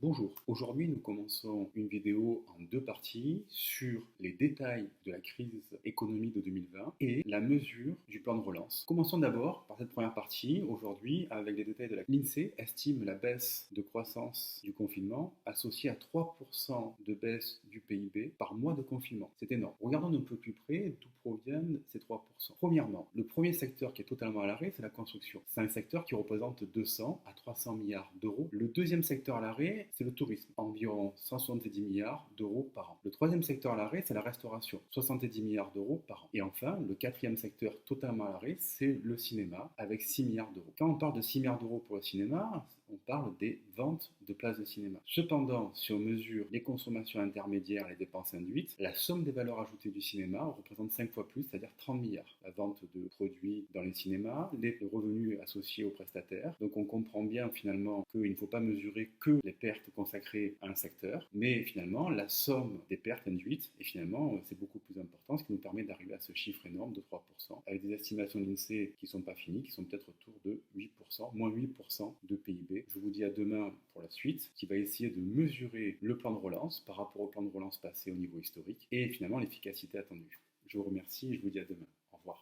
Bonjour, aujourd'hui nous commençons une vidéo en deux parties sur les détails de la crise économique de 2020 et la mesure du plan de relance. Commençons d'abord par cette première partie, aujourd'hui avec les détails de la l'INSEE estime la baisse de croissance du confinement associée à 3% de baisse du PIB par mois de confinement. C'est énorme. Regardons d'un peu plus près d'où proviennent ces 3%. Premièrement, le premier secteur qui est totalement à l'arrêt, c'est la construction. C'est un secteur qui représente 200 à 300 milliards d'euros. Le deuxième secteur à l'arrêt, c'est le tourisme, environ 170 milliards d'euros par an. Le troisième secteur à l'arrêt, c'est la restauration, 70 milliards d'euros par an. Et enfin, le quatrième secteur totalement à l'arrêt, c'est le cinéma, avec 6 milliards d'euros. Quand on parle de 6 milliards d'euros pour le cinéma, on parle des ventes de places de cinéma. Cependant, si on mesure les consommations intermédiaires et les dépenses induites, la somme des valeurs ajoutées du cinéma représente 5 fois plus, c'est-à-dire 30 milliards. La vente de produits dans les cinémas, les revenus associés aux prestataires. Donc on comprend bien finalement qu'il ne faut pas mesurer que les pertes consacrées à un secteur, mais finalement la somme des pertes induites, et finalement c'est beaucoup plus important, ce qui nous permet d'arriver à ce chiffre énorme de 3%, avec des estimations de l'INSEE qui ne sont pas finies, qui sont peut-être autour de 8%, moins 8% de PIB. Je vous dis à demain pour la suite, qui va essayer de mesurer le plan de relance par rapport au plan de relance passé au niveau historique, et finalement l'efficacité attendue. Je vous remercie et je vous dis à demain.